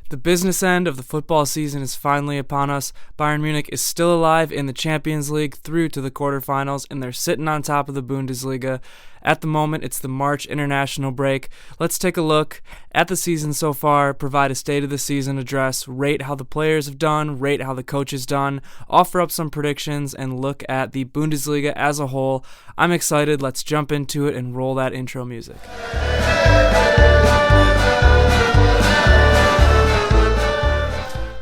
The business end of the football season is finally upon us. Bayern Munich is still alive in the Champions League through to the quarterfinals, and they're sitting on top of the Bundesliga. At the moment, it's the March international break. Let's take a look at the season so far, provide a state of the season address, rate how the players have done, rate how the coach has done, offer up some predictions, and look at the Bundesliga as a whole. I'm excited. Let's jump into it and roll that intro music.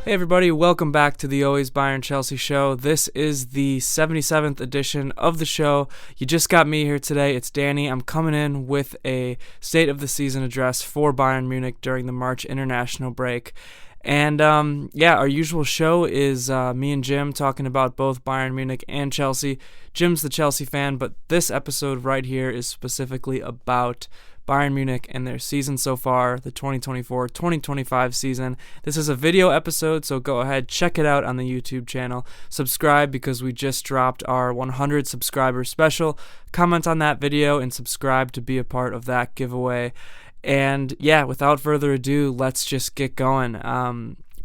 Hey everybody, welcome back to the Always Bayern Chelsea show. This is the 77th edition of the show. You just got me here today. It's Danny. I'm coming in with a state of the season address for Bayern Munich during the March international break. And our usual show is me and Jim talking about both Bayern Munich and Chelsea. Jim's the Chelsea fan, but this episode right here is specifically about Bayern Munich and their season so far, the 2024-2025 season. This is a video episode, so go ahead, check it out on the YouTube channel. Subscribe because we just dropped our 100 subscriber special. Comment on that video and subscribe to be a part of that giveaway. And yeah, without further ado, let's just get going.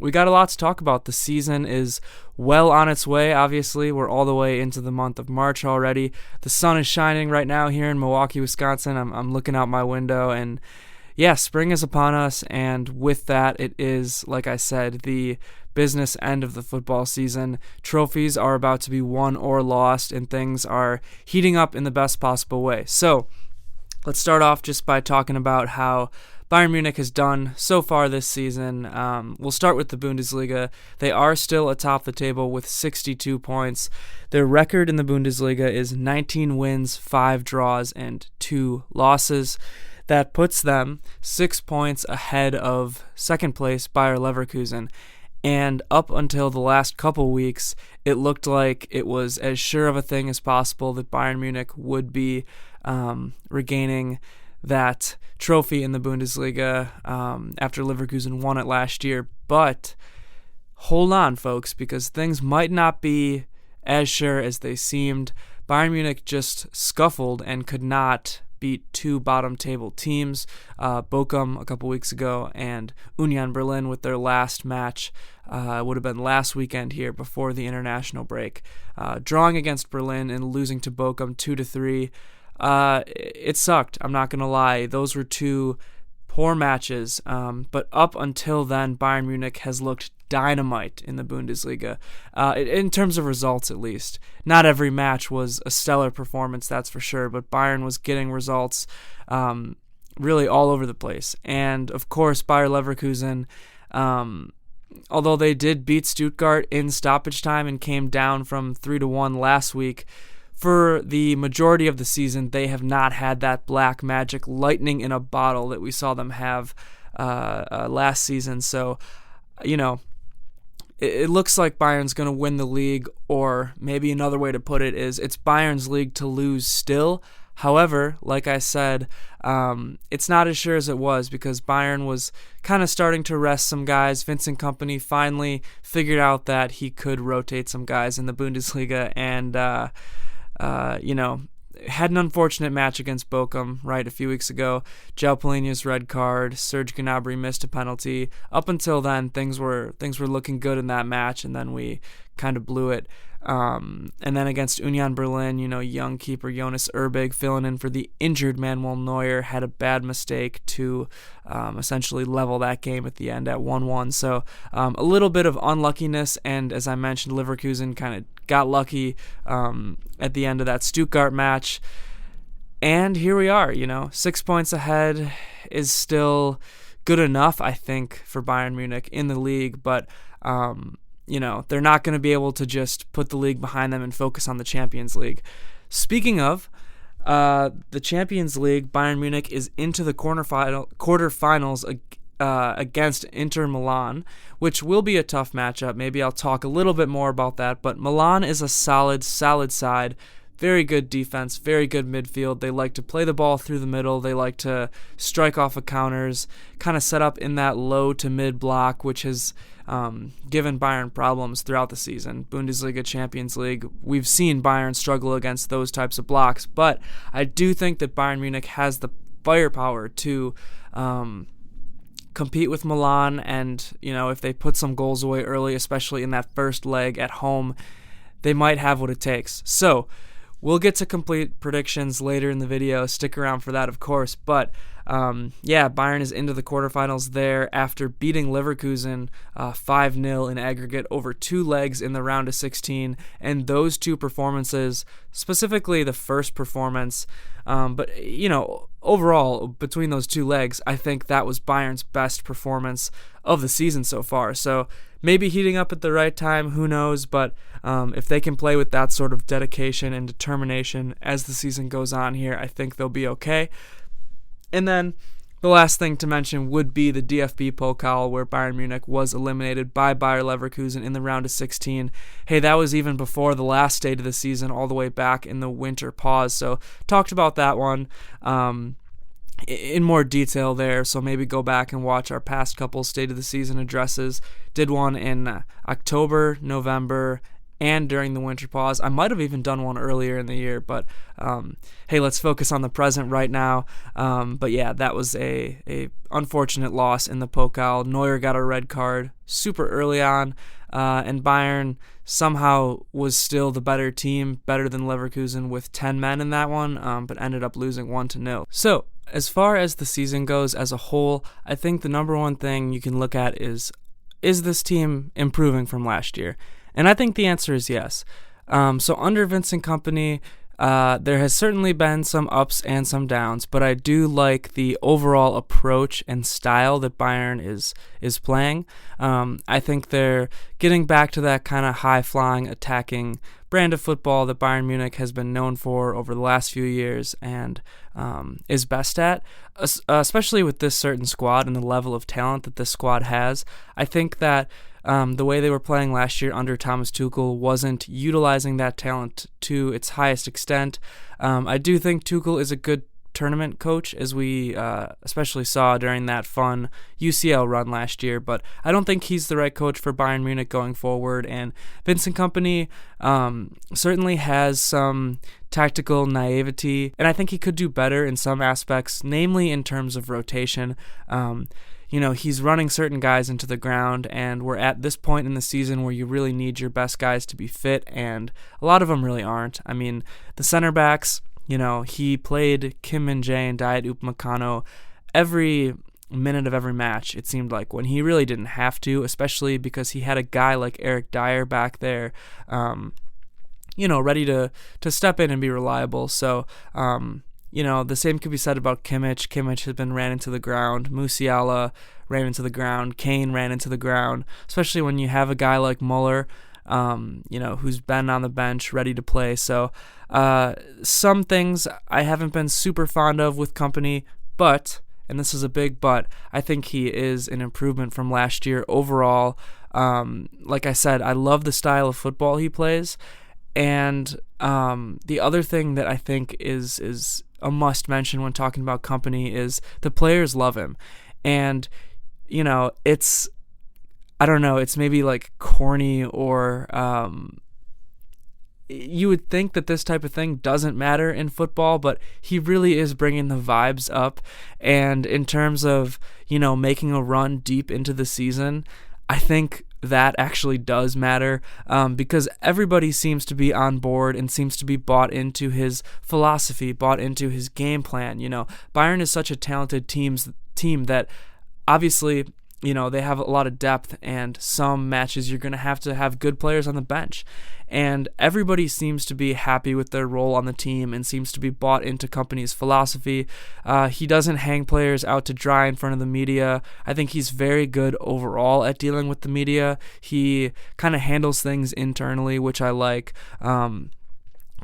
We got a lot to talk about. The season is well on its way, obviously. We're all the way into the month of March already. The sun is shining right now here in Milwaukee, Wisconsin. I'm looking out my window, and yeah, spring is upon us, and with that, it is, like I said, the business end of the football season. Trophies are about to be won or lost, and things are heating up in the best possible way. So, let's start off just by talking about how Bayern Munich has done so far this season. We'll start with the Bundesliga. They are still atop the table with 62 points. Their record in the Bundesliga is 19 wins, 5 draws, and 2 losses. That puts them 6 points ahead of second place Bayer Leverkusen. And up until the last couple weeks, it looked like it was as sure of a thing as possible that Bayern Munich would be regaining that trophy in the Bundesliga after Leverkusen won it last year. But hold on, folks, because things might not be as sure as they seemed. Bayern Munich just scuffled and could not beat two bottom table teams, Bochum a couple weeks ago and Union Berlin with their last match. Would have been last weekend here before the international break. Drawing against Berlin and losing to Bochum 2-3. It sucked, I'm not going to lie. Those were two poor matches, but up until then, Bayern Munich has looked dynamite in the Bundesliga, in terms of results at least. Not every match was a stellar performance, that's for sure, but Bayern was getting results really all over the place. And, of course, Bayer Leverkusen, although they did beat Stuttgart in stoppage time and came down from 3-1 last week, for the majority of the season, they have not had that black magic lightning in a bottle that we saw them have last season. So, it looks like Bayern's going to win the league, or maybe another way to put it is it's Bayern's league to lose still. However, like I said, it's not as sure as it was because Bayern was kind of starting to rest some guys. Vincent Kompany finally figured out that he could rotate some guys in the Bundesliga and had an unfortunate match against Bochum, right, a few weeks ago. João Palhinha's red card, Serge Gnabry missed a penalty. Up until then, things were looking good in that match, and then we kind of blew it. And then against Union Berlin, young keeper Jonas Erbig filling in for the injured Manuel Neuer had a bad mistake to essentially level that game at the end at 1-1. So a little bit of unluckiness, and as I mentioned, Leverkusen kind of got lucky at the end of that Stuttgart match. And here we are, 6 points ahead is still good enough, I think, for Bayern Munich in the league, but they're not going to be able to just put the league behind them and focus on the Champions League. Speaking of the Champions League, Bayern Munich is into the quarterfinals against Inter Milan, which will be a tough matchup. Maybe I'll talk a little bit more about that, but Milan is a solid side. Very good defense, very good midfield. They like to play the ball through the middle. They like to strike off of counters, kind of set up in that low to mid block, which has given Bayern problems throughout the season. Bundesliga, Champions League, we've seen Bayern struggle against those types of blocks, but I do think that Bayern Munich has the firepower to compete with Milan, and if they put some goals away early, especially in that first leg at home, they might have what it takes. So we'll get to complete predictions later in the video. Stick around for that, of course. But Bayern is into the quarterfinals there after beating Leverkusen 5-0 in aggregate over 2 legs in the round of 16. And those 2 performances, specifically the first performance, but overall, between those 2 legs, I think that was Bayern's best performance of the season so far. So maybe heating up at the right time, who knows, but if they can play with that sort of dedication and determination as the season goes on here, I think they'll be okay. And then the last thing to mention would be the DFB Pokal, where Bayern Munich was eliminated by Bayer Leverkusen in the round of 16. Hey, that was even before the last state of the season, all the way back in the winter pause. So talked about that one in more detail there, so maybe go back and watch our past couple State of the Season addresses. Did one in October, November, and during the winter pause. I might have even done one earlier in the year, but hey, let's focus on the present right now. But yeah, that was a unfortunate loss in the Pokal. Neuer got a red card super early on, and Bayern somehow was still the better team, better than Leverkusen with 10 men in that one, but ended up losing 1-0. So as far as the season goes as a whole, I think the number one thing you can look at is this team improving from last year? And I think the answer is yes. So under Vincent Kompany, there has certainly been some ups and some downs, but I do like the overall approach and style that Bayern is playing. I think they're getting back to that kind of high-flying, attacking brand of football that Bayern Munich has been known for over the last few years and is best at, especially with this certain squad and the level of talent that this squad has. I think that the way they were playing last year under Thomas Tuchel wasn't utilizing that talent to its highest extent. I do think Tuchel is a good tournament coach, as we especially saw during that fun UCL run last year, but I don't think he's the right coach for Bayern Munich going forward, and Vincent Kompany certainly has some tactical naivety, and I think he could do better in some aspects, namely in terms of rotation. He's running certain guys into the ground, and we're at this point in the season where you really need your best guys to be fit, and a lot of them really aren't. I mean, the center backs, he played Kim Min-jae and Diet Upamecano every minute of every match, it seemed like, when he really didn't have to, especially because he had a guy like Eric Dyer back there, ready to step in and be reliable. So, the same could be said about Kimmich. Kimmich has been ran into the ground. Musiala ran into the ground. Kane ran into the ground, especially when you have a guy like Muller, who's been on the bench, ready to play. So some things I haven't been super fond of with Kompany, but, and this is a big but, I think he is an improvement from last year overall. Like I said, I love the style of football he plays. And the other thing that I think is a must mention when talking about Kompany is the players love him. And, it's, I don't know, it's maybe like corny or you would think that this type of thing doesn't matter in football, but he really is bringing the vibes up. And in terms of, making a run deep into the season, I think that actually does matter because everybody seems to be on board and seems to be bought into his philosophy, bought into his game plan. Bayern is such a talented team that obviously, they have a lot of depth, and some matches you're going to have good players on the bench. And everybody seems to be happy with their role on the team and seems to be bought into Kompany's philosophy. He doesn't hang players out to dry in front of the media. I think he's very good overall at dealing with the media. He kind of handles things internally, which I like.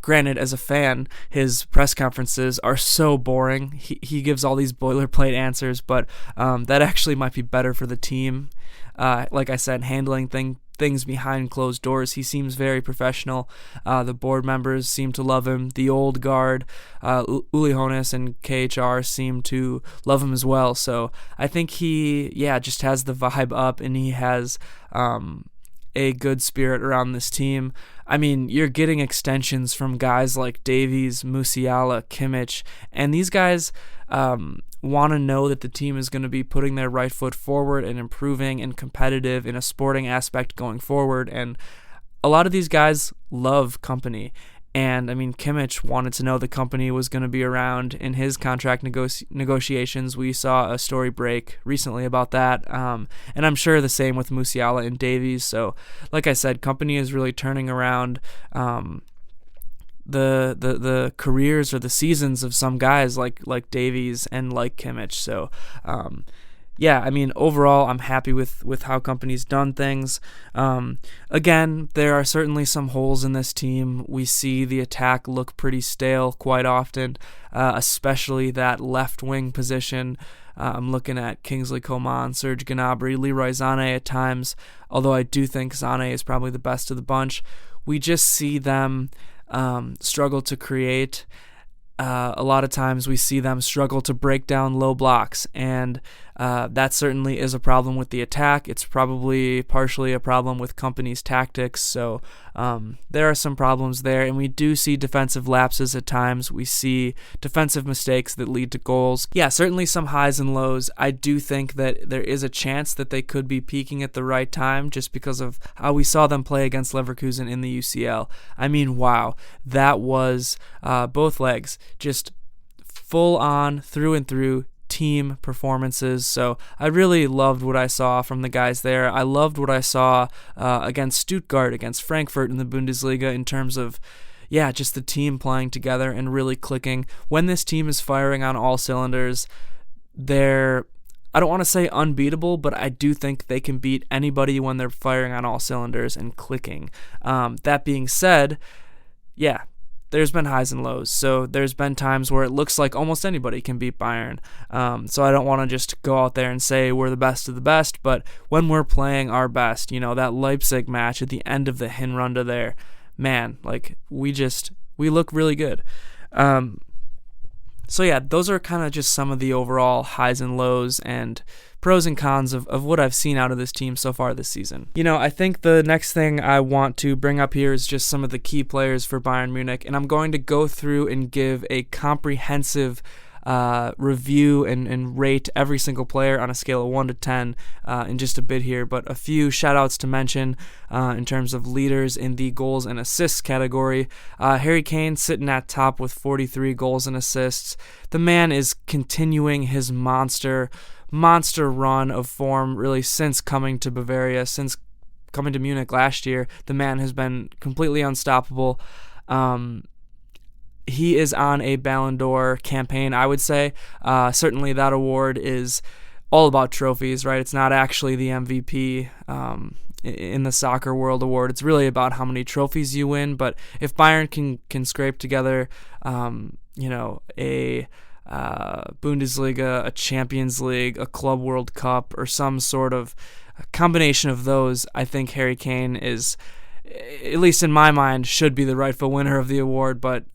Granted, as a fan, his press conferences are so boring. He gives all these boilerplate answers, but that actually might be better for the team. Like I said, handling things behind closed doors. He seems very professional. The board members seem to love him. The old guard, Uli Hoeneß and KHR, seem to love him as well. So I think he, just has the vibe up, and he has a good spirit around this team. I mean, you're getting extensions from guys like Davies, Musiala, Kimmich, and these guys want to know that the team is going to be putting their right foot forward and improving and competitive in a sporting aspect going forward. And a lot of these guys love Kompany. And, I mean, Kimmich wanted to know the Kompany was going to be around in his contract negotiations. We saw a story break recently about that. And I'm sure the same with Musiala and Davies. So, like I said, Kompany is really turning around the careers or the seasons of some guys like Davies and like Kimmich. So, yeah, I mean, overall, I'm happy with how Kompany's done things. Again, there are certainly some holes in this team. We see the attack look pretty stale quite often, especially that left wing position. I'm looking at Kingsley Coman, Serge Gnabry, Leroy Sané at times, although I do think Sané is probably the best of the bunch. We just see them struggle to create. A lot of times we see them struggle to break down low blocks, and that certainly is a problem with the attack. It's probably partially a problem with Kompany's tactics, so there are some problems there, and we do see defensive lapses at times. We see defensive mistakes that lead to goals. Yeah, certainly some highs and lows. I do think that there is a chance that they could be peaking at the right time just because of how we saw them play against Leverkusen in the UCL. I mean, wow, that was both legs, just full on through and through team performances. So I really loved what I saw from the guys there. I loved what I saw against Stuttgart, against Frankfurt in the Bundesliga in terms of, yeah, just the team playing together and really clicking. When this team is firing on all cylinders, they're, I don't want to say unbeatable, but I do think they can beat anybody when they're firing on all cylinders and clicking. That being said, yeah, there's been highs and lows. So there's been times where it looks like almost anybody can beat Bayern. So I don't want to just go out there and say we're the best of the best, but when we're playing our best, you know, that Leipzig match at the end of the Hinrunde there, man, like we look really good. So yeah, those are kind of just some of the overall highs and lows and pros and cons of what I've seen out of this team so far this season. You know, I think the next thing I want to bring up here is just some of the key players for Bayern Munich, and I'm going to go through and give a comprehensive review and rate every single player on a scale of 1 to 10 in just a bit here, but a few shout outs to mention in terms of leaders in the goals and assists category. Harry Kane sitting at top with 43 goals and assists. The man is continuing his monster run of form really since coming to Bavaria, since coming to Munich last year. The man has been completely unstoppable. He is on a Ballon d'Or campaign, I would say. Certainly that award is all about trophies, right? It's not actually the MVP in the soccer world award. It's really about how many trophies you win. But if Bayern can scrape together, a Bundesliga, a Champions League, a Club World Cup, or some sort of combination of those, I think Harry Kane is, at least in my mind, should be the rightful winner of the award. But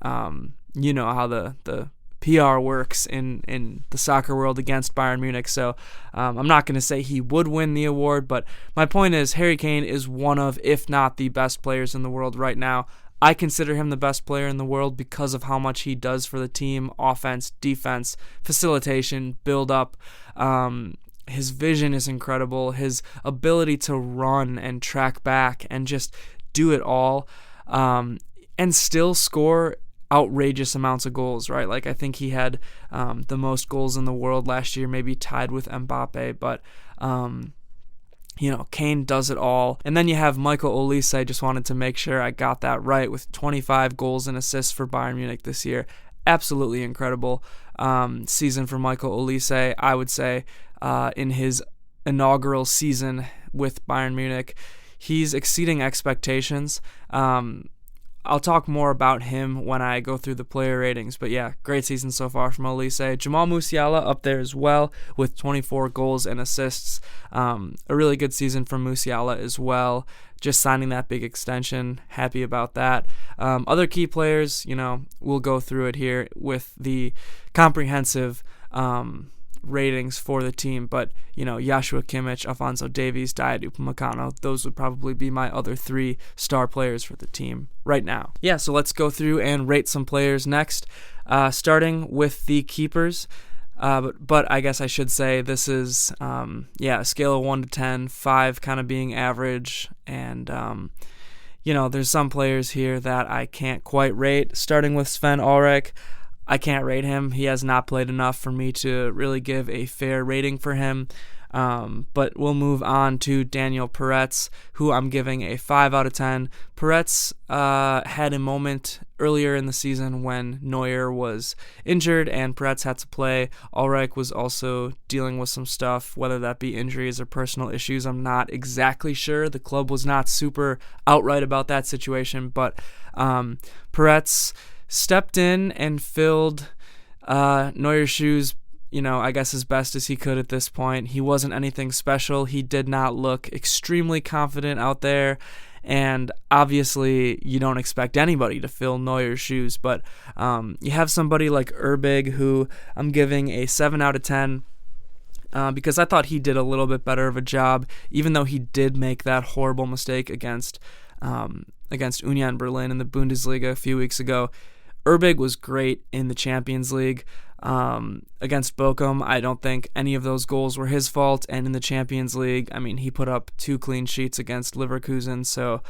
you know how the PR works in the soccer world against Bayern Munich, so I'm not going to say he would win the award, but my point is Harry Kane is one of, if not the best players in the world right now. I consider him the best player in the world because of how much he does for the team: offense, defense, facilitation, build-up. His vision is incredible. His ability to run and track back and just do it all, and still score outrageous amounts of goals, right? Like, I think he had the most goals in the world last year, maybe tied with Mbappe, but Kane does it all. And then you have Michael Olise. I just wanted to make sure I got that right, with 25 goals and assists for Bayern Munich this year. Absolutely incredible season for Michael Olise, I would say, in his inaugural season with Bayern Munich. He's exceeding expectations. I'll talk more about him when I go through the player ratings, but yeah, great season so far from Olise. Jamal Musiala up there as well with 24 goals and assists. A really good season from Musiala as well. Just signing that big extension, happy about that. Other key players, we'll go through it here with the comprehensive ratings for the team, but Joshua Kimmich, Alphonso Davies, Dayot Upamecano, those would probably be my other 3 star players for the team right now. Yeah, so let's go through and rate some players next, starting with the keepers. But I guess I should say this is a scale of 1 to 10, 5 kind of being average, and there's some players here that I can't quite rate. Starting with Sven Ulreich, I can't rate him. He has not played enough for me to really give a fair rating for him. But we'll move on to Daniel Peretz, who I'm giving a 5 out of 10. Peretz had a moment earlier in the season when Neuer was injured and Peretz had to play. Ulreich was also dealing with some stuff, whether that be injuries or personal issues. I'm not exactly sure. The club was not super outright about that situation, but Peretz stepped in and filled Neuer's shoes, I guess as best as he could at this point. He wasn't anything special. He did not look extremely confident out there, and obviously you don't expect anybody to fill Neuer's shoes, but you have somebody like Urbig, who I'm giving a 7 out of 10. Because I thought he did a little bit better of a job, even though he did make that horrible mistake against Union Berlin in the Bundesliga a few weeks ago. Urbig was great in the Champions League. Against Bochum, I don't think any of those goals were his fault, and in the Champions League, I mean, he put up 2 clean sheets against Leverkusen, so,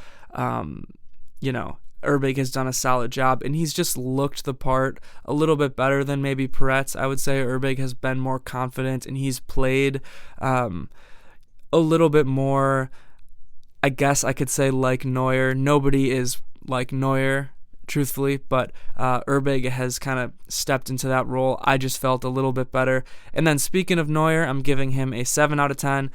Urbig has done a solid job, and he's just looked the part a little bit better than maybe Peretz. I would say Urbig has been more confident, and he's played a little bit more, I guess I could say, like Neuer. Nobody is like Neuer, truthfully, but Urbig has kind of stepped into that role. I just felt a little bit better. And then speaking of Neuer, I'm giving him a 7 out of 10.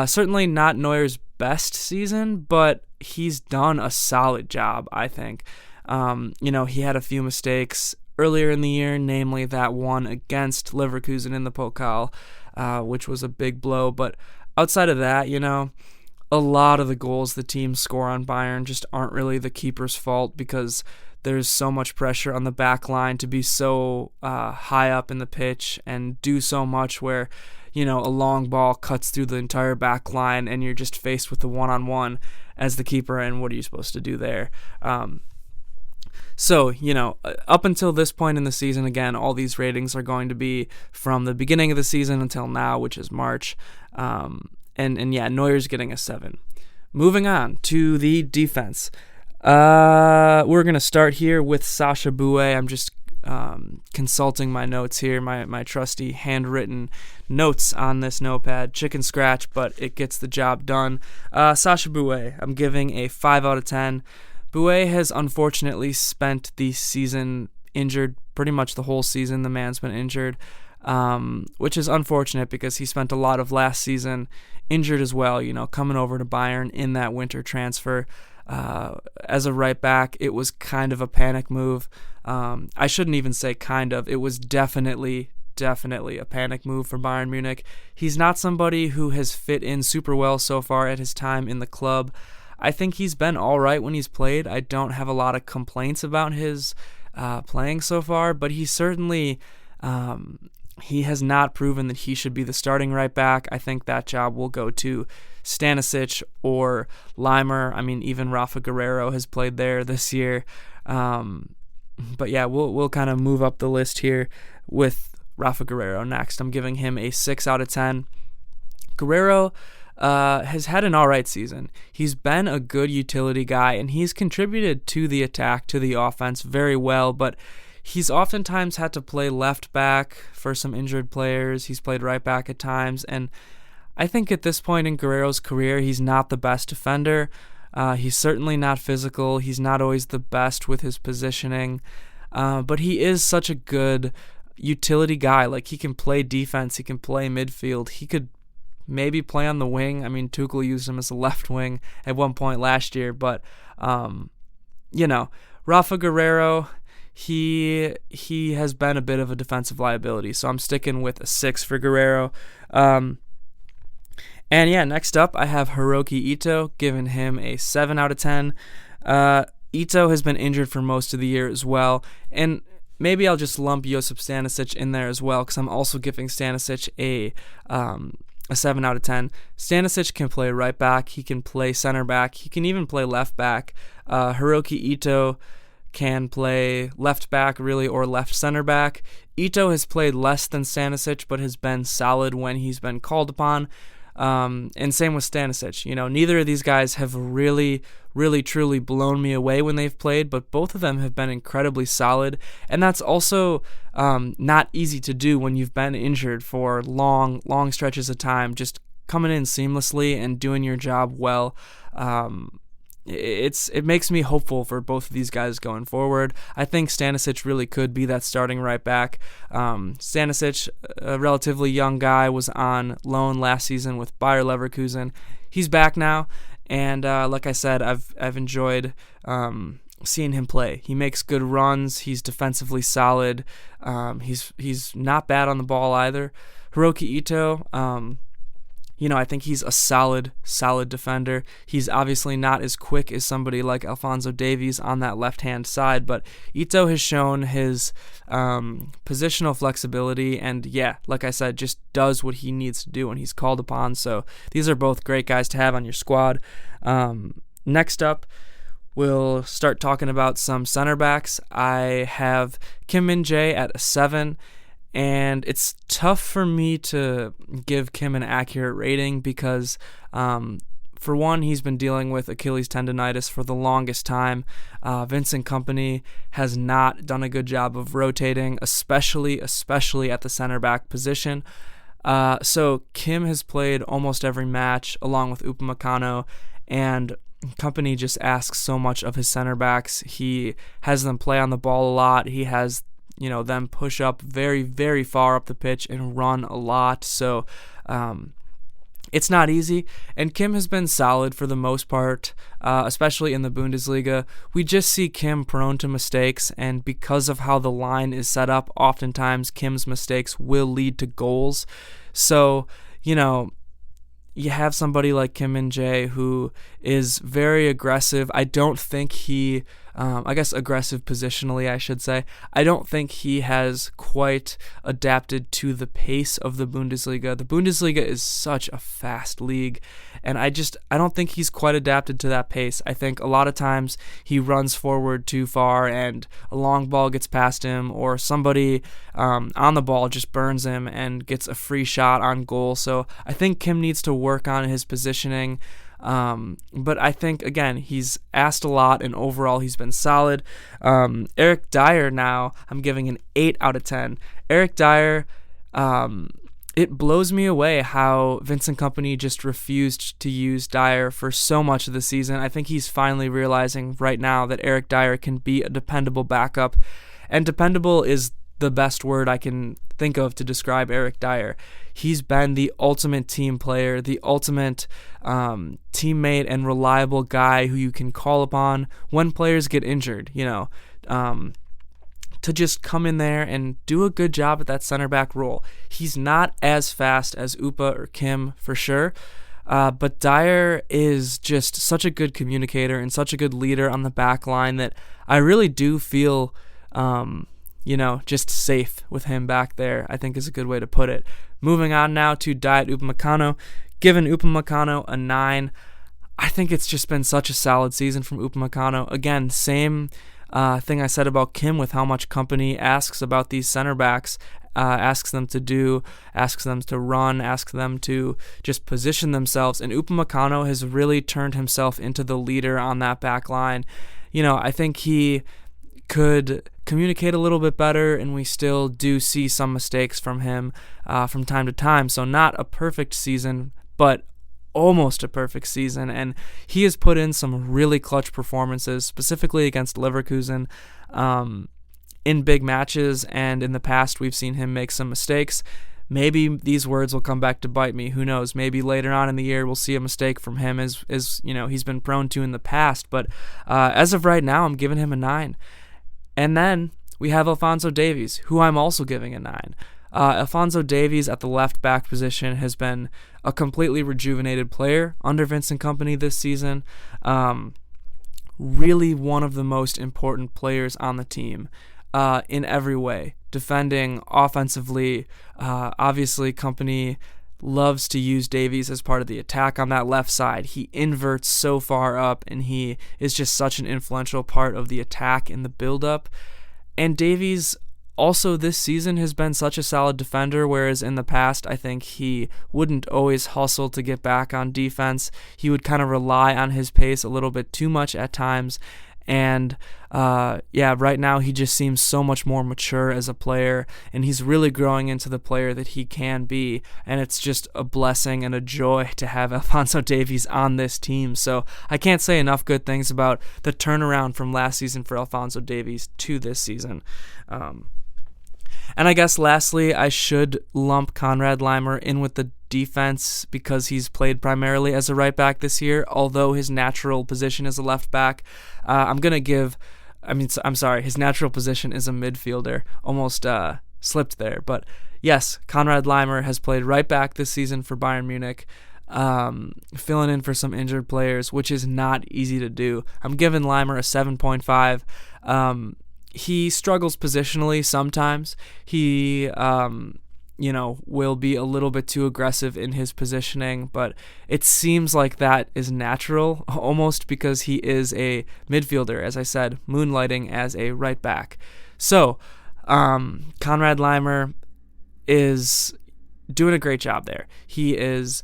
Certainly not Neuer's best season, but he's done a solid job, I think. He had a few mistakes earlier in the year, namely that one against Leverkusen in the Pokal, which was a big blow. But outside of that, a lot of the goals the team score on Bayern just aren't really the keeper's fault, because there's so much pressure on the back line to be so high up in the pitch and do so much where, a long ball cuts through the entire back line and you're just faced with the one-on-one as the keeper, and what are you supposed to do there? So, up until this point in the season, again, all these ratings are going to be from the beginning of the season until now, which is March. And Neuer's getting a 7. Moving on to the defense. We're going to start here with Sacha Boey. I'm just consulting my notes here, my trusty handwritten notes on this notepad. Chicken scratch, but it gets the job done. Sacha Boey, I'm giving a 5 out of 10. Boey has unfortunately spent the season injured, pretty much the whole season the man's been injured. Which is unfortunate because he spent a lot of last season injured as well, coming over to Bayern in that winter transfer. As a right back, it was kind of a panic move. I shouldn't even say kind of. It was definitely a panic move for Bayern Munich. He's not somebody who has fit in super well so far at his time in the club. I think he's been all right when he's played. I don't have a lot of complaints about his playing so far, but he certainly... he has not proven that he should be the starting right back. I think that job will go to Stanisic or Leimer. I mean, even Rafa Guerreiro has played there this year. But yeah, we'll kind of move up the list here with Rafa Guerreiro next. I'm giving him a 6 out of 10. Guerreiro has had an all right season. He's been a good utility guy, and he's contributed to the attack, to the offense very well, but he's oftentimes had to play left back for some injured players. He's played right back at times, and I think at this point in Guerreiro's career, he's not the best defender. He's certainly not physical. He's not always the best with his positioning, but he is such a good utility guy. Like, he can play defense, he can play midfield, he could maybe play on the wing. I mean, Tuchel used him as a left wing at one point last year, but Rafa Guerreiro, he has been a bit of a defensive liability, so I'm sticking with a 6 for Guerreiro. And yeah, next up I have Hiroki Ito, giving him a 7 out of 10. Ito has been injured for most of the year as well, and maybe I'll just lump Josip Stanisic in there as well, because I'm also giving Stanisic a 7 out of 10. Stanisic can play right back. He can play center back. He can even play left back. Hiroki Ito can play left back, really, or left center back. Ito has played less than Stanisic, but has been solid when he's been called upon. And same with Stanisic. Neither of these guys have really truly blown me away when they've played, but both of them have been incredibly solid, and that's also not easy to do when you've been injured for long stretches of time. Just coming in seamlessly and doing your job well. It makes me hopeful for both of these guys going forward. I think Stanisic really could be that starting right back. Stanisic, a relatively young guy, was on loan last season with Bayer Leverkusen. He's back now, and like I said, I've enjoyed seeing him play. He makes good runs. He's defensively solid. He's not bad on the ball either. Hiroki Ito, I think he's a solid defender. He's obviously not as quick as somebody like Alphonso Davies on that left-hand side, but Ito has shown his positional flexibility, and like I said, just does what he needs to do when he's called upon. So these are both great guys to have on your squad. Next up, we'll start talking about some center backs. I have Kim Min-jae at a 7. And it's tough for me to give Kim an accurate rating because, for one, he's been dealing with Achilles tendonitis for the longest time. Vincent Kompany has not done a good job of rotating, especially at the center back position. So Kim has played almost every match along with Upamecano, and Kompany just asks so much of his center backs. He has them play on the ball a lot. He has them push up very, very far up the pitch and run a lot. So it's not easy. And Kim has been solid for the most part, especially in the Bundesliga. We just see Kim prone to mistakes, and because of how the line is set up, oftentimes Kim's mistakes will lead to goals. So, you have somebody like Kim Min-jae who is very aggressive. I don't think he, aggressive positionally, I should say. I don't think he has quite adapted to the pace of the Bundesliga. The Bundesliga is such a fast league, and I don't think he's quite adapted to that pace. I think a lot of times he runs forward too far and a long ball gets past him, or somebody on the ball just burns him and gets a free shot on goal. So I think Kim needs to work on his positioning. But I think, again, he's asked a lot, and overall he's been solid. Eric Dyer now, I'm giving an 8 out of 10. Eric Dyer, it blows me away how Vincent Kompany just refused to use Dyer for so much of the season. I think he's finally realizing right now that Eric Dyer can be a dependable backup, and dependable is the best word I can think of to describe Eric Dyer. He's been the ultimate team player, the ultimate teammate and reliable guy who you can call upon when players get injured, to just come in there and do a good job at that center back role. He's not as fast as Upa or Kim for sure, but Dyer is just such a good communicator and such a good leader on the back line that I really do feel just safe with him back there, I think is a good way to put it. Moving on now to Dayot Upamecano. Given Upamecano a 9. I think it's just been such a solid season from Upamecano. Again, same thing I said about Kim with how much Kompany asks about these center backs, asks them to do, asks them to run, asks them to just position themselves. And Upamecano has really turned himself into the leader on that back line. I think he could communicate a little bit better, and we still do see some mistakes from him from time to time. So not a perfect season, but almost a perfect season, and he has put in some really clutch performances, specifically against Leverkusen in big matches, and in the past we've seen him make some mistakes. Maybe these words will come back to bite me. Who knows? Maybe later on in the year we'll see a mistake from him as he's been prone to in the past, but as of right now I'm giving him a 9. And then we have Alphonso Davies, who I'm also giving a 9. Alphonso Davies at the left back position has been a completely rejuvenated player under Vincent Kompany this season. Really one of the most important players on the team. in every way. Defending, offensively, obviously Kompany loves to use Davies as part of the attack on that left side. He inverts so far up, and he is just such an influential part of the attack and the build-up. And Davies also this season has been such a solid defender, whereas in the past I think he wouldn't always hustle to get back on defense. He would kind of rely on his pace a little bit too much at times. And right now he just seems so much more mature as a player, and he's really growing into the player that he can be, and it's just a blessing and a joy to have Alphonso Davies on this team. So I can't say enough good things about the turnaround from last season for Alphonso Davies to this season. And I guess lastly, I should lump Konrad Laimer in with the defense because he's played primarily as a right back this year, although his natural position is a left back. His natural position is a midfielder. Almost slipped there. But yes, Konrad Laimer has played right back this season for Bayern Munich, filling in for some injured players, which is not easy to do. I'm giving Laimer a 7.5. He struggles positionally sometimes. He, will be a little bit too aggressive in his positioning, but it seems like that is natural almost because he is a midfielder, as I said, moonlighting as a right back. So, Konrad Laimer is doing a great job there. He is,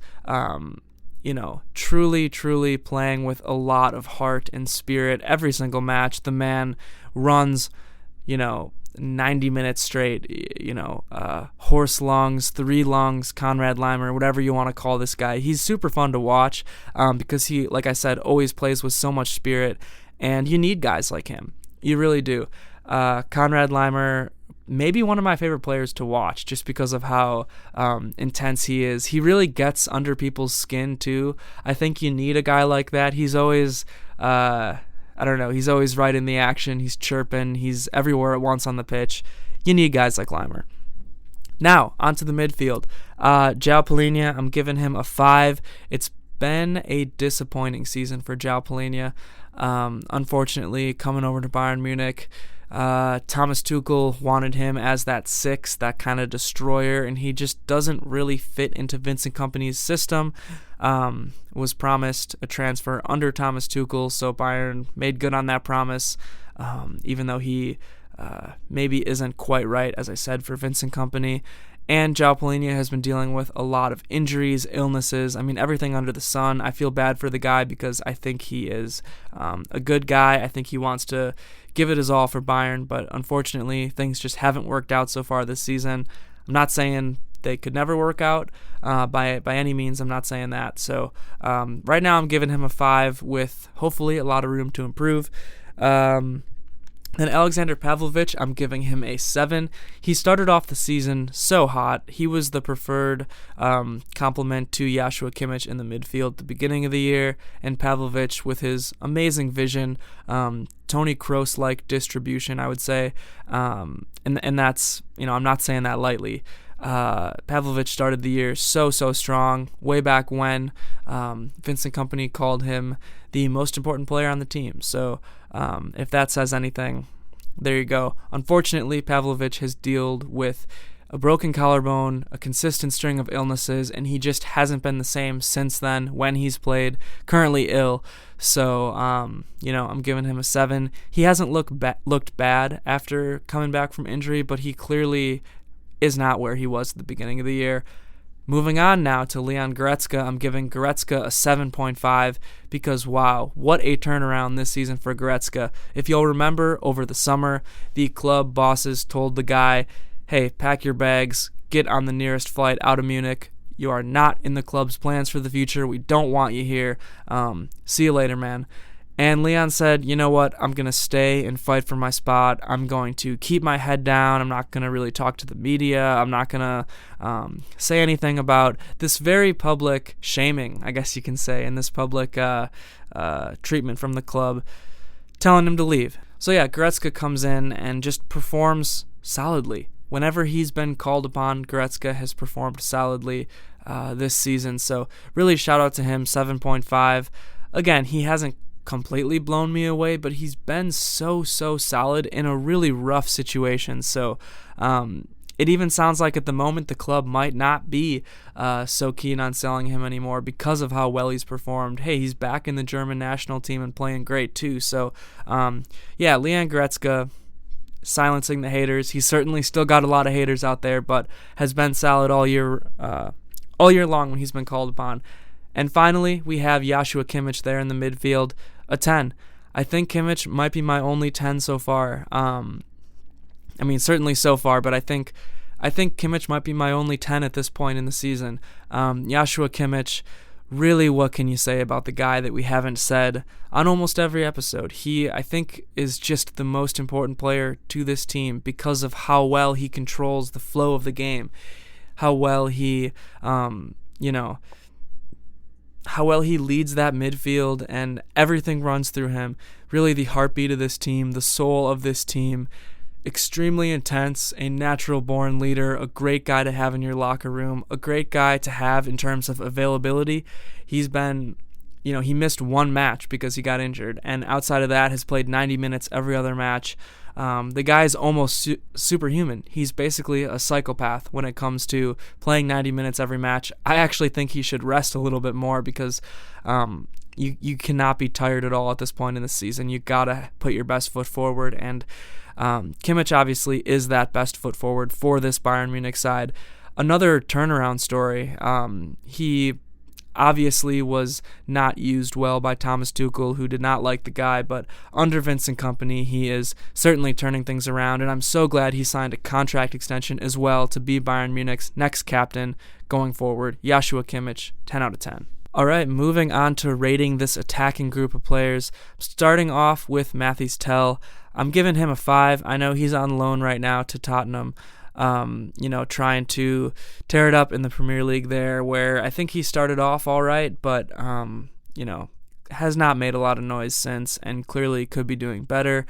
truly playing with a lot of heart and spirit every single match. The man runs, 90 minutes straight, horse lungs, 3 lungs, Konrad Laimer, whatever you want to call this guy. He's super fun to watch because he, like I said, always plays with so much spirit, and you need guys like him. You really do. Konrad Laimer, maybe one of my favorite players to watch just because of how intense he is. He really gets under people's skin too. I think you need a guy like that. He's always he's always right in the action. He's chirping. He's everywhere at once on the pitch. You need guys like Laimer. Now, onto the midfield. João Palhinha, I'm giving him a 5. It's been a disappointing season for João Palhinha. Unfortunately, coming over to Bayern Munich, Thomas Tuchel wanted him as that 6, that kind of destroyer, and he just doesn't really fit into Vincent Kompany's system. Was promised a transfer under Thomas Tuchel, so Bayern made good on that promise, even though he maybe isn't quite right, as I said, for Vincent Kompany. And João Palhinha has been dealing with a lot of injuries, illnesses, everything under the sun. I feel bad for the guy because I think he is a good guy. I think he wants to give it his all for Bayern, but unfortunately things just haven't worked out so far this season. I'm not saying they could never work out by any means. I'm not saying that. So right now I'm giving him a 5 with hopefully a lot of room to improve. Then Alexander Pavlovic, I'm giving him a 7. He started off the season so hot. He was the preferred complement to Joshua Kimmich in the midfield at the beginning of the year, and Pavlovic with his amazing vision, Toni Kroos-like distribution, I would say, and that's, I'm not saying that lightly. Pavlovic started the year so strong, way back when Vincent Kompany called him the most important player on the team. So if that says anything, there you go. Unfortunately, Pavlovic has dealt with a broken collarbone, a consistent string of illnesses, and he just hasn't been the same since then when he's played, currently ill. So, I'm giving him a 7. He hasn't looked bad after coming back from injury, but he clearly is not where he was at the beginning of the year. Moving on now to Leon Goretzka, I'm giving Goretzka a 7.5 because, wow, what a turnaround this season for Goretzka. If you'll remember, over the summer, the club bosses told the guy, hey, pack your bags, get on the nearest flight out of Munich. You are not in the club's plans for the future. We don't want you here. See you later, man. And Leon said, you know what, I'm going to stay and fight for my spot. I'm going to keep my head down. I'm not going to really talk to the media. I'm not going to say anything about this very public shaming, I guess you can say, and this public treatment from the club, telling him to leave. So yeah, Goretzka comes in and just performs solidly. Whenever he's been called upon, Goretzka has performed solidly this season. So really shout out to him, 7.5. Again, he hasn't completely blown me away, but he's been so solid in a really rough situation. So it even sounds like at the moment the club might not be so keen on selling him anymore because of how well he's performed. Hey, he's back in the German national team and playing great too. So Leon Goretzka silencing the haters. He's certainly still got a lot of haters out there, but has been solid all year long when he's been called upon. And finally, we have Joshua Kimmich there in the midfield, a 10. I think Kimmich might be my only 10 so far. Certainly so far, but I think Kimmich might be my only 10 at this point in the season. Joshua Kimmich, really, what can you say about the guy that we haven't said on almost every episode? He, I think, is just the most important player to this team because of how well he controls the flow of the game, how well he, how well he leads that midfield, and everything runs through him. Really the heartbeat of this team, the soul of this team. Extremely intense, a natural-born leader, a great guy to have in your locker room, a great guy to have in terms of availability. He's been, he missed one match because he got injured, and outside of that has played 90 minutes every other match. The guy is almost superhuman. He's basically a psychopath when it comes to playing 90 minutes every match. I actually think he should rest a little bit more because you cannot be tired at all at this point in the season. You gotta put your best foot forward, and Kimmich obviously is that best foot forward for this Bayern Munich side. Another turnaround story. He obviously was not used well by Thomas Tuchel, who did not like the guy, but under Vincent Kompany, he is certainly turning things around, and I'm so glad he signed a contract extension as well to be Bayern Munich's next captain going forward. Joshua Kimmich, 10 out of 10. All right, moving on to rating this attacking group of players. Starting off with Mathys Tel, I'm giving him a 5. I know he's on loan right now to Tottenham, trying to tear it up in the Premier League there, where I think he started off all right, but, has not made a lot of noise since and clearly could be doing better.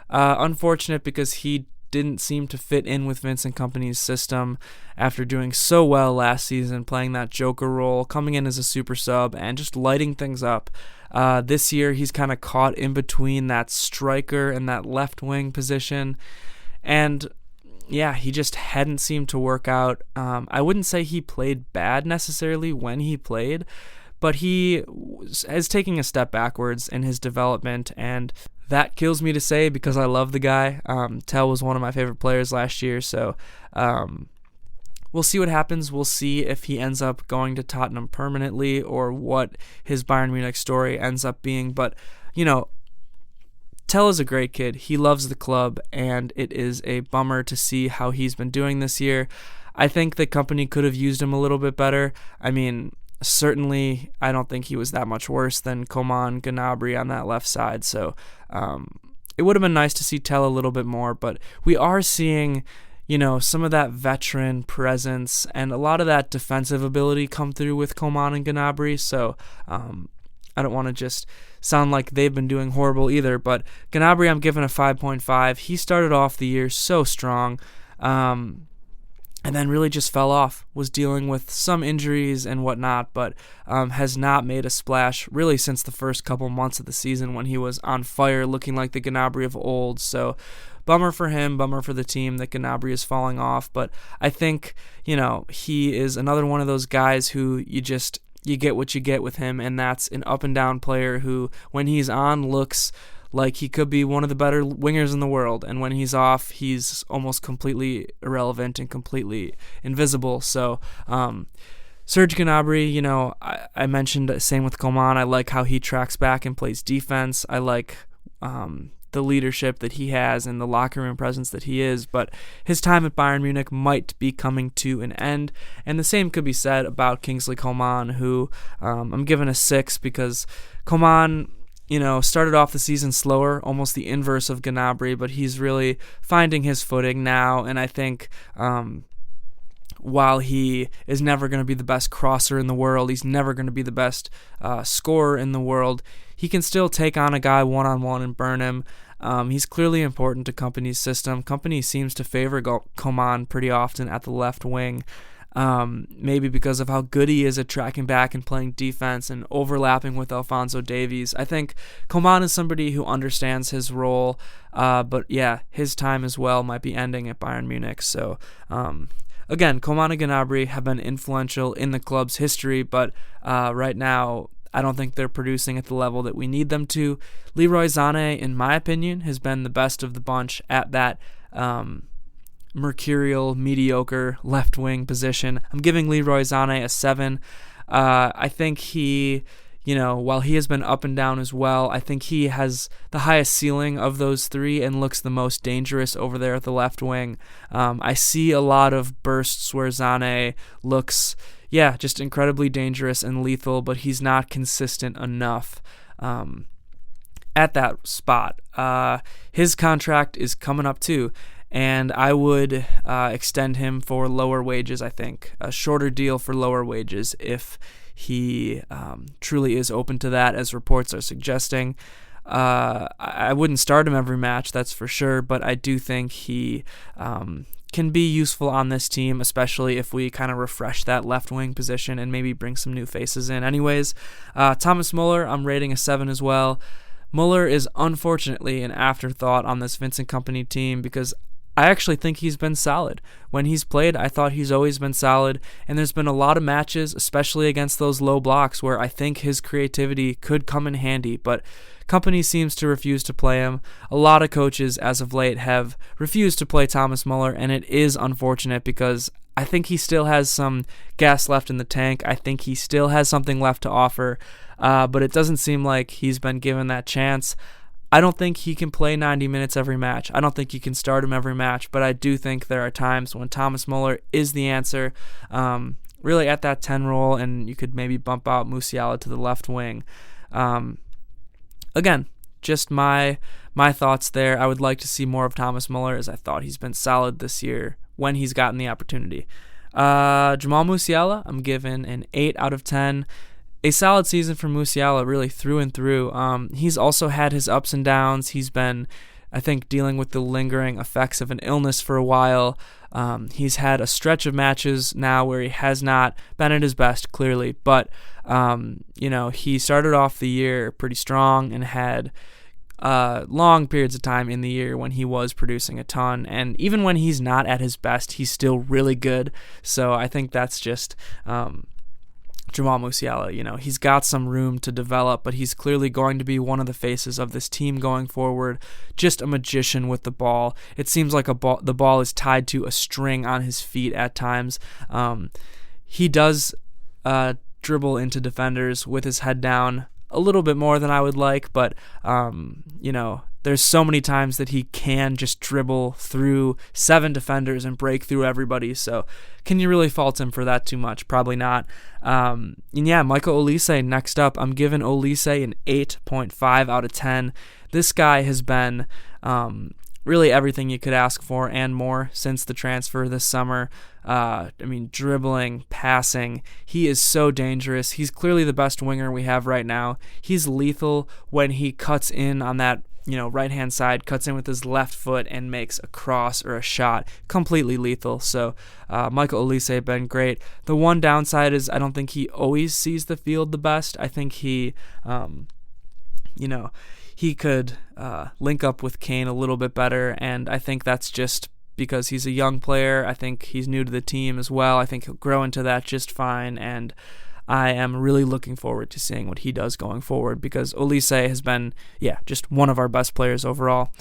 Unfortunate because he didn't seem to fit in with Vincent Kompany's system after doing so well last season, playing that joker role, coming in as a super sub, and just lighting things up. This year, he's kind of caught in between that striker and that left wing position, and he just hadn't seemed to work out. I wouldn't say he played bad necessarily when he played, but he is taking a step backwards in his development, and that kills me to say because I love the guy. Tel was one of my favorite players last year, so we'll see what happens. We'll see if he ends up going to Tottenham permanently or what his Bayern Munich story ends up being. But, Tel is a great kid. He loves the club, and it is a bummer to see how he's been doing this year. I think the company could have used him a little bit better. Certainly, I don't think he was that much worse than Coman, Gnabry on that left side. So it would have been nice to see Tel a little bit more, but we are seeing, some of that veteran presence and a lot of that defensive ability come through with Coman and Gnabry. So I don't want to just sound like they've been doing horrible either, but Gnabry I'm giving a 5.5. He started off the year so strong. And then really just fell off, was dealing with some injuries and whatnot, but has not made a splash really since the first couple months of the season when he was on fire, looking like the Gnabry of old. So bummer for him, bummer for the team that Gnabry is falling off. But I think, he is another one of those guys who you get what you get with him, and that's an up-and-down player who, when he's on, looks like he could be one of the better wingers in the world, and when he's off, he's almost completely irrelevant and completely invisible. So Serge Gnabry, I mentioned same with Coman. I like how he tracks back and plays defense. I like the leadership that he has and the locker room presence that he is, but his time at Bayern Munich might be coming to an end, and the same could be said about Kingsley Coman, who I'm giving a 6 because Coman started off the season slower, almost the inverse of Gnabry, but he's really finding his footing now, and I think while he is never going to be the best crosser in the world, he's never going to be the best scorer in the world, he can still take on a guy one-on-one and burn him. He's clearly important to Kompany's system. Kompany seems to favor Coman pretty often at the left wing. maybe because of how good he is at tracking back and playing defense and overlapping with Alphonso Davies. I think Coman is somebody who understands his role, but yeah, his time as well might be ending at Bayern Munich. So again, Coman and Gnabry have been influential in the club's history, but right now I don't think they're producing at the level that we need them to. Leroy Sané, in my opinion, has been the best of the bunch at that mercurial, mediocre left wing position. I'm giving Leroy Sané a 7. I think he, while he has been up and down as well, I think he has the highest ceiling of those three and looks the most dangerous over there at the left wing. I see a lot of bursts where Sané looks, just incredibly dangerous and lethal, but he's not consistent enough at that spot. His contract is coming up too, and I would extend him for lower wages, I think. A shorter deal for lower wages if he truly is open to that, as reports are suggesting. I wouldn't start him every match, that's for sure, but I do think he can be useful on this team, especially if we kind of refresh that left wing position and maybe bring some new faces in. Anyways, Thomas Muller, I'm rating a 7 as well. Muller is unfortunately an afterthought on this Vincent Kompany team because I actually think he's been solid. When he's played, I thought he's always been solid, and there's been a lot of matches, especially against those low blocks, where I think his creativity could come in handy, but Kompany seems to refuse to play him. A lot of coaches as of late have refused to play Thomas Muller, and it is unfortunate because I think he still has some gas left in the tank. I think he still has something left to offer, but it doesn't seem like he's been given that chance. I don't think he can play 90 minutes every match. I don't think you can start him every match, but I do think there are times when Thomas Muller is the answer, really at that 10 role, and you could maybe bump out Musiala to the left wing. Again, just my thoughts there. I would like to see more of Thomas Muller, as I thought he's been solid this year when he's gotten the opportunity. Jamal Musiala, I'm giving an 8 out of 10. A solid season for Musiala, really through and through. He's also had his ups and downs. He's been, I think, dealing with the lingering effects of an illness for a while. He's had a stretch of matches now where he has not been at his best, clearly. But, he started off the year pretty strong and had long periods of time in the year when he was producing a ton. And even when he's not at his best, he's still really good. So I think that's just Jamal Musiala. He's got some room to develop, but he's clearly going to be one of the faces of this team going forward. Just a magician with the ball. It seems like the ball is tied to a string on his feet at times. He does dribble into defenders with his head down a little bit more than I would like, but there's so many times that he can just dribble through 7 defenders and break through everybody. So can you really fault him for that too much? Probably not. Michael Olise next up. I'm giving Olise an 8.5 out of 10. This guy has been really everything you could ask for and more since the transfer this summer. Dribbling, passing. He is so dangerous. He's clearly the best winger we have right now. He's lethal when he cuts in on that right-hand side, cuts in with his left foot and makes a cross or a shot. Completely lethal. So Michael Olise been great. The one downside is I don't think he always sees the field the best. I think he, he could link up with Kane a little bit better, and I think that's just because he's a young player. I think he's new to the team as well. I think he'll grow into that just fine, and I am really looking forward to seeing what he does going forward because Olise has been, just one of our best players overall.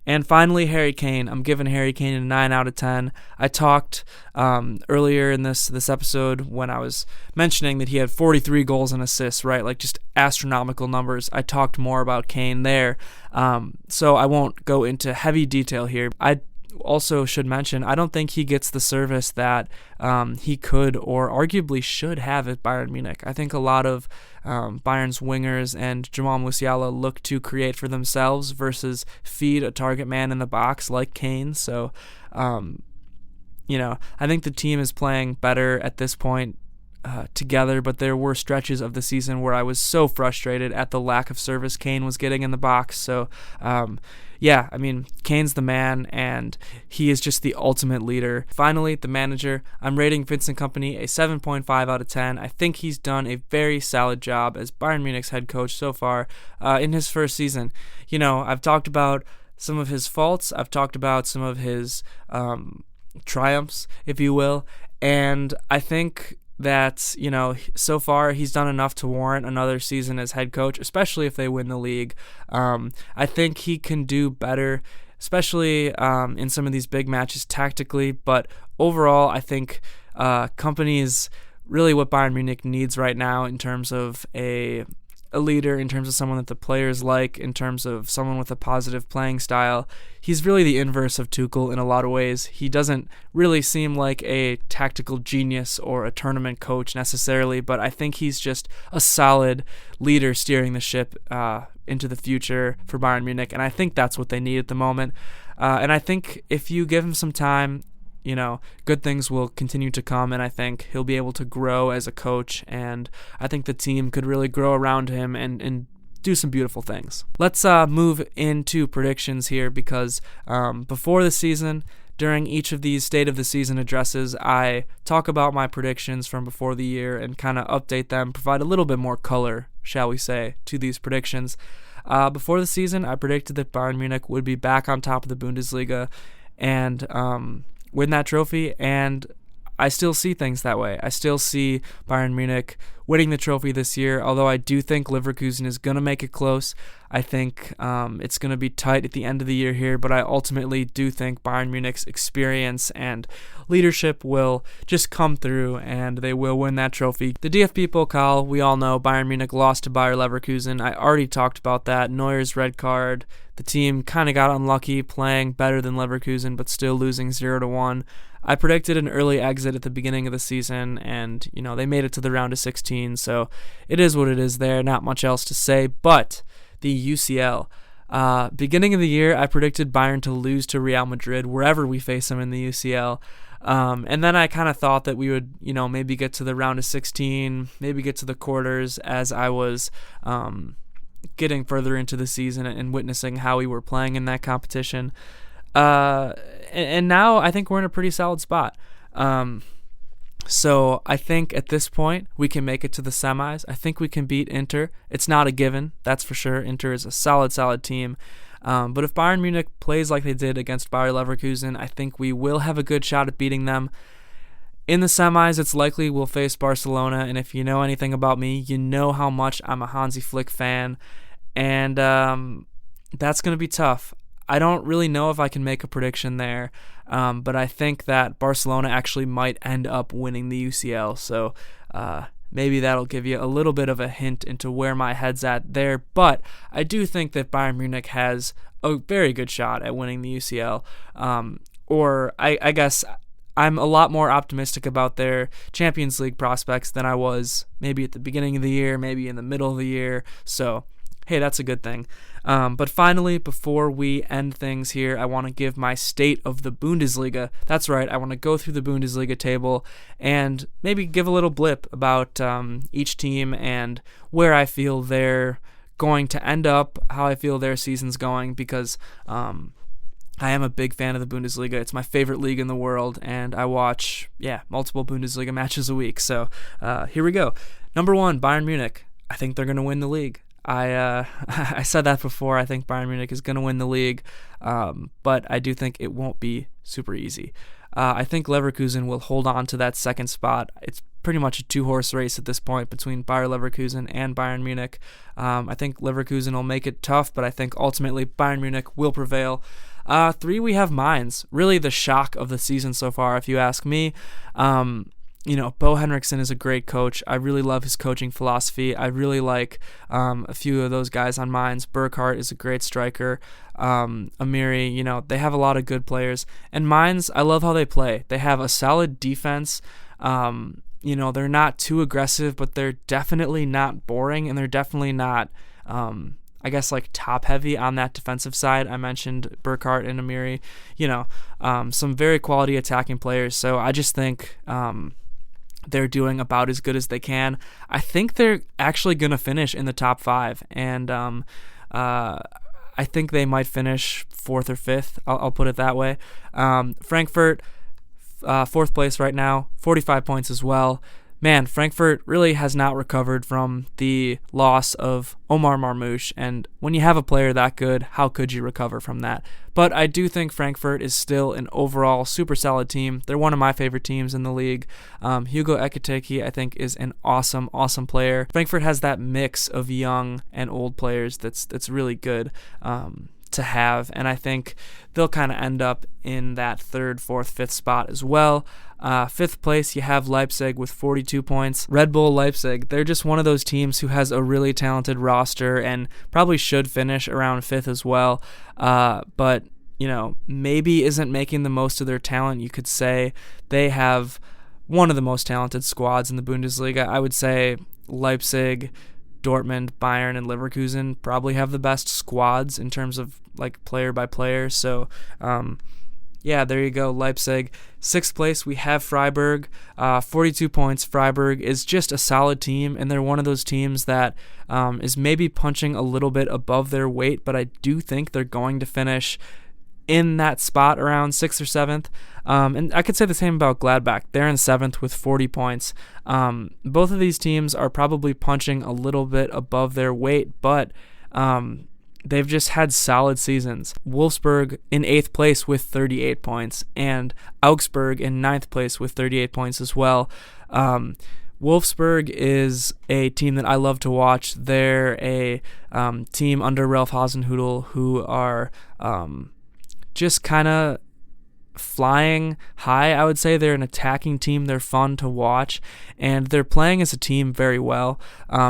And finally, Harry Kane. I'm giving Harry Kane a 9 out of 10. I talked earlier in this episode when I was mentioning that he had 43 goals and assists, right? Like just astronomical numbers. I talked more about Kane there. So I won't go into heavy detail here. I also should mention, I don't think he gets the service that he could or arguably should have at Bayern Munich. I think a lot of Bayern's wingers and Jamal Musiala look to create for themselves versus feed a target man in the box like Kane. So, I think the team is playing better at this point together, but there were stretches of the season where I was so frustrated at the lack of service Kane was getting in the box. So, yeah, I mean, Kane's the man, and he is just the ultimate leader. Finally, the manager. I'm rating Vincent Kompany a 7.5 out of 10. I think he's done a very solid job as Bayern Munich's head coach so far in his first season. You know, I've talked about some of his faults. I've talked about some of his triumphs, if you will, and I think that, you know, so far he's done enough to warrant another season as head coach, especially if they win the league. I think he can do better, especially in some of these big matches tactically, but overall I think Kompany is really what Bayern Munich needs right now in terms of a leader, in terms of someone that the players like, in terms of someone with a positive playing style. He's really the inverse of Tuchel in a lot of ways. He doesn't really seem like a tactical genius or a tournament coach necessarily, but I think he's just a solid leader steering the ship into the future for Bayern Munich, and I think that's what they need at the moment. And I think if you give him some time, you know, good things will continue to come, and I think he'll be able to grow as a coach, and I think the team could really grow around him and do some beautiful things. Let's move into predictions here, because before the season, during each of these State of the Season addresses, I talk about my predictions from before the year and kind of update them, provide a little bit more color, shall we say, to these predictions. Before the season, I predicted that Bayern Munich would be back on top of the Bundesliga and win that trophy, and I still see things that way. I still see Bayern Munich winning the trophy this year, although I do think Leverkusen is going to make it close. I think it's going to be tight at the end of the year here, but I ultimately do think Bayern Munich's experience and leadership will just come through, and they will win that trophy. The DFB Pokal, we all know Bayern Munich lost to Bayer Leverkusen. I already talked about that. Neuer's red card. The team kind of got unlucky, playing better than Leverkusen, but still losing 0-1. I predicted an early exit at the beginning of the season, and, you know, they made it to the round of 16, so it is what it is there. Not much else to say, but the UCL. Beginning of the year, I predicted Bayern to lose to Real Madrid wherever we face them in the UCL. And then I kind of thought that we would, you know, maybe get to the round of 16, maybe get to the quarters as I was getting further into the season and witnessing how we were playing in that competition. And now I think we're in a pretty solid spot. So I think at this point we can make it to the semis. I think we can beat Inter. It's not a given, that's for sure. Inter is a solid team. But if Bayern Munich plays like they did against Bayer Leverkusen, I think we will have a good shot at beating them. In the semis, it's likely we'll face Barcelona, and if you know anything about me, you know how much I'm a Hansi Flick fan, and that's going to be tough. I don't really know if I can make a prediction there, but I think that Barcelona actually might end up winning the UCL, so maybe that'll give you a little bit of a hint into where my head's at there, but I do think that Bayern Munich has a very good shot at winning the UCL, or I guess I'm a lot more optimistic about their Champions League prospects than I was maybe at the beginning of the year, maybe in the middle of the year, so hey, that's a good thing. But finally, before we end things here, I want to give my state of the Bundesliga. That's right, I want to go through the Bundesliga table and maybe give a little blip about each team and where I feel they're going to end up, how I feel their season's going, because I am a big fan of the Bundesliga. It's my favorite league in the world, and I watch, multiple Bundesliga matches a week. So here we go. Number 1, Bayern Munich. I think they're going to win the league. I said that before. I think Bayern Munich is going to win the league, but I do think it won't be super easy. I think Leverkusen will hold on to that second spot. It's pretty much a two-horse race at this point between Bayer Leverkusen and Bayern Munich. I think Leverkusen will make it tough, but I think ultimately Bayern Munich will prevail. 3, we have Mainz. Really the shock of the season so far, if you ask me. Bo Henriksen is a great coach. I really love his coaching philosophy. I really like a few of those guys on Mainz. Burkhardt is a great striker. Amiri, they have a lot of good players. And Mainz, I love how they play. They have a solid defense. They're not too aggressive, but they're definitely not boring, and they're definitely not, top heavy on that defensive side. I mentioned Burkhardt and Amiri, some very quality attacking players. So I just think they're doing about as good as they can. I think they're actually going to finish in the top 5, and I think they might finish 4th or 5th. I'll put it that way. Frankfurt, 4th place right now, 45 points as well. Man, Frankfurt really has not recovered from the loss of Omar Marmoush, and when you have a player that good, how could you recover from that? But I do think Frankfurt is still an overall super solid team. They're one of my favorite teams in the league. Hugo Ekitike, I think, is an awesome player. Frankfurt has that mix of young and old players that's really good to have, and I think they'll kind of end up in that 3rd, 4th, 5th spot as well. 5th place, you have Leipzig with 42 points. Red Bull Leipzig, they're just one of those teams who has a really talented roster and probably should finish around 5th as well, but maybe isn't making the most of their talent. You could say they have one of the most talented squads in the Bundesliga. I would say Leipzig, Dortmund, Bayern, and Leverkusen probably have the best squads in terms of like player by player. So, yeah, there you go, Leipzig. 6th place, we have Freiburg, 42 points. Freiburg is just a solid team, and they're one of those teams that is maybe punching a little bit above their weight, but I do think they're going to finish in that spot around 6th or 7th. And I could say the same about Gladbach. They're in 7th with 40 points. Both of these teams are probably punching a little bit above their weight, but they've just had solid seasons. Wolfsburg in 8th place with 38 points, and Augsburg in 9th place with 38 points as well. Wolfsburg is a team that I love to watch. They're a team under Ralph Hasenhüttl who are just kind of flying high. I would say they're an attacking team. They're fun to watch, and they're playing as a team very well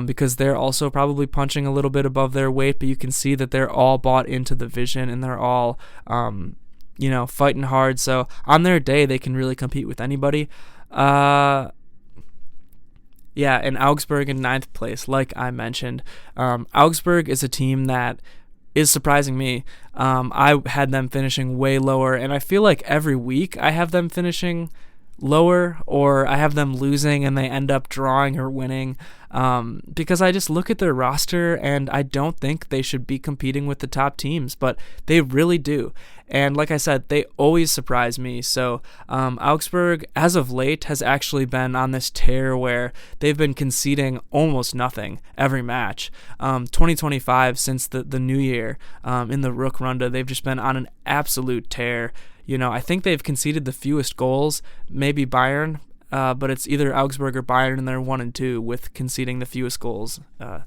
because they're also probably punching a little bit above their weight, but you can see that they're all bought into the vision, and they're all fighting hard. So on their day, they can really compete with anybody. And Augsburg in 9th place, like I mentioned. Augsburg is a team that is surprising me. I had them finishing way lower, and I feel like every week I have them finishing lower, or I have them losing and they end up drawing or winning, because I just look at their roster and I don't think they should be competing with the top teams, but they really do. And like I said, they always surprise me. So Augsburg, as of late, has actually been on this tear where they've been conceding almost nothing every match. 2025, since the new year, in the Rückrunde, they've just been on an absolute tear. I think they've conceded the fewest goals, maybe Bayern, but it's either Augsburg or Bayern, and they're 1 and 2 with conceding the fewest goals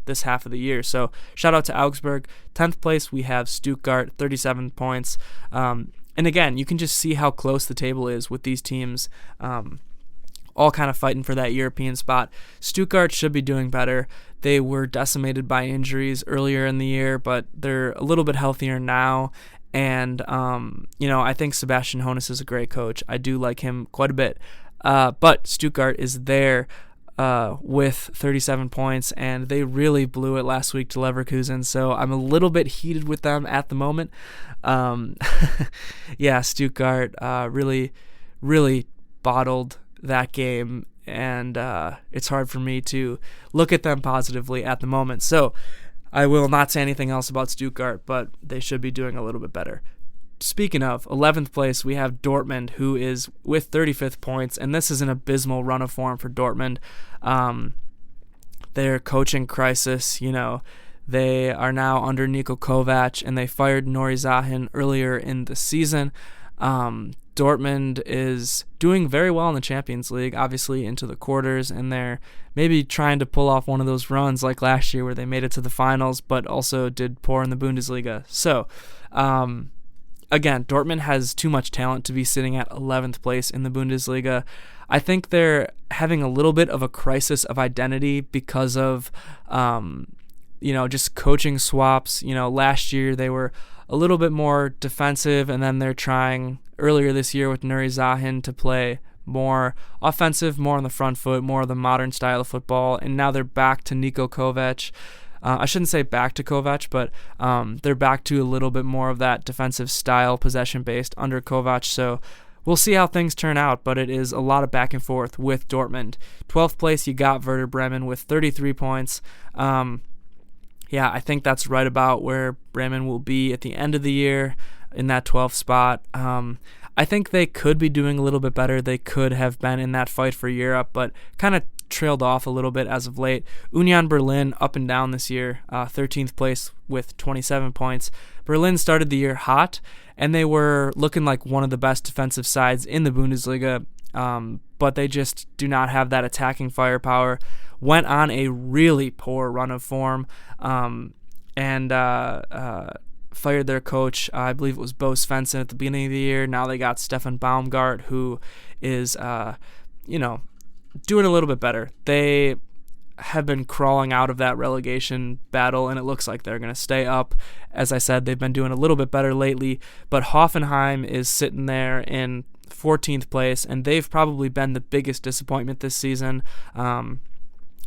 this half of the year. So shout out to Augsburg. 10th place, we have Stuttgart, 37 points. And again, you can just see how close the table is with these teams all kind of fighting for that European spot. Stuttgart should be doing better. They were decimated by injuries earlier in the year, but they're a little bit healthier now. And, I think Sebastian Hoeneß is a great coach. I do like him quite a bit. But Stuttgart is there with 37 points, and they really blew it last week to Leverkusen, so I'm a little bit heated with them at the moment. Stuttgart really, really bottled that game, and it's hard for me to look at them positively at the moment. So I will not say anything else about Stuttgart, but they should be doing a little bit better. Speaking of, 11th place, we have Dortmund, who is with 35th points, and this is an abysmal run of form for Dortmund. Their coaching crisis, they are now under Niko Kovac, and they fired Nuri Sahin earlier in the season. Dortmund is doing very well in the Champions League, obviously into the quarters, and they're maybe trying to pull off one of those runs like last year where they made it to the finals, but also did poor in the Bundesliga. So, again, Dortmund has too much talent to be sitting at 11th place in the Bundesliga. I think they're having a little bit of a crisis of identity because of, just coaching swaps. Last year they were a little bit more defensive, and then they're trying earlier this year with Nuri Sahin to play more offensive, more on the front foot, more of the modern style of football, and now they're back to Niko Kovac. I shouldn't say back to Kovac, but they're back to a little bit more of that defensive style, possession-based under Kovac. So we'll see how things turn out, but it is a lot of back and forth with Dortmund. 12th place, you got Werder Bremen with 33 points. Yeah, I think that's right about where Bremen will be at the end of the year, in that 12th spot. I think they could be doing a little bit better. They could have been in that fight for Europe, but kind of trailed off a little bit as of late. Union Berlin up and down this year, 13th place with 27 points. Berlin started the year hot, and they were looking like one of the best defensive sides in the Bundesliga, but they just do not have that attacking firepower. Went on a really poor run of form, and fired their coach. I believe it was Bo Svensson at the beginning of the year. Now they got Stefan Baumgart, who is, doing a little bit better. They have been crawling out of that relegation battle, and it looks like they're going to stay up. As I said, they've been doing a little bit better lately, but Hoffenheim is sitting there in 14th place, and they've probably been the biggest disappointment this season.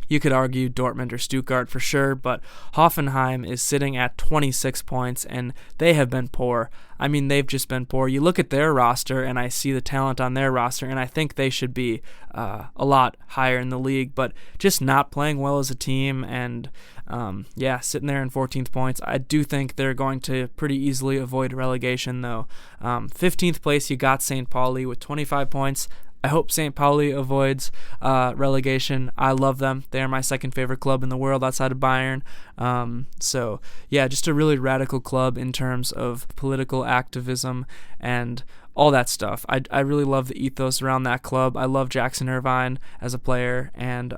You could argue Dortmund or Stuttgart for sure, but Hoffenheim is sitting at 26 points, and they have been poor. I mean, they've just been poor. You look at their roster, and I see the talent on their roster, and I think they should be a lot higher in the league, but just not playing well as a team, and sitting there in 14th points. I do think they're going to pretty easily avoid relegation, though. 15th place, you got St. Pauli with 25 points. I hope St. Pauli avoids relegation. I love them. They are my second favorite club in the world outside of Bayern. Just a really radical club in terms of political activism and all that stuff. I really love the ethos around that club. I love Jackson Irvine as a player, and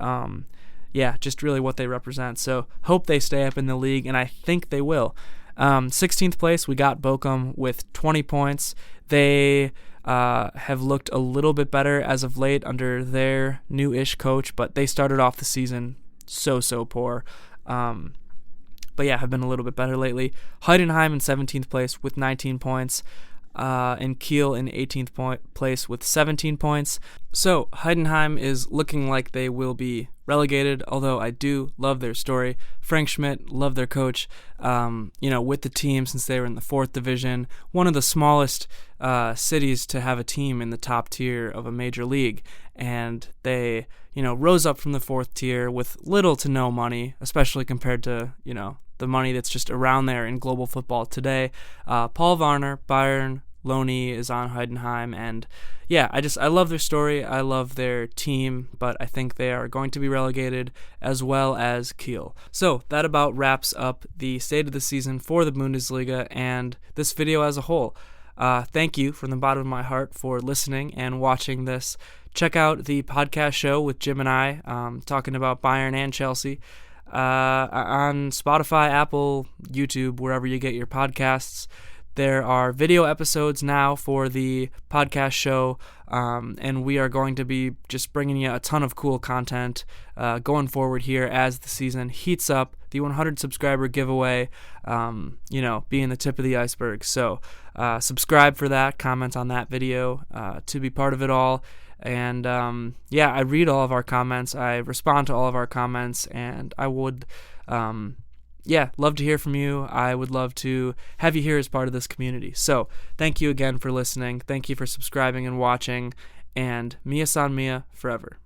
just really what they represent. So hope they stay up in the league, and I think they will. 16th place, we got Bochum with 20 points. They have looked a little bit better as of late under their new-ish coach, but they started off the season so poor. Have been a little bit better lately. Heidenheim in 17th place with 19 points. And Kiel in 18th place with 17 points. So Heidenheim is looking like they will be relegated, although I do love their story. Frank Schmidt, love their coach, with the team since they were in the 4th division, one of the smallest cities to have a team in the top tier of a major league, and they rose up from the 4th tier with little to no money, especially compared to the money that's just around there in global football today. Paul Warner, Bayern, Loney is on Heidenheim, and I love their story. I love their team, but I think they are going to be relegated as well as Kiel. So that about wraps up the state of the season for the Bundesliga and this video as a whole. Thank you from the bottom of my heart for listening and watching this. Check out the podcast show with Jim and I talking about Bayern and Chelsea on Spotify, Apple, YouTube, wherever you get your podcasts. There are video episodes now for the podcast show, and we are going to be just bringing you a ton of cool content going forward here as the season heats up. The 100 subscriber giveaway, being the tip of the iceberg. So subscribe for that, comment on that video to be part of it all. And I read all of our comments. I respond to all of our comments, and I would love to hear from you. I would love to have you here as part of this community. So thank you again for listening. Thank you for subscribing and watching. And Mia San Mia forever.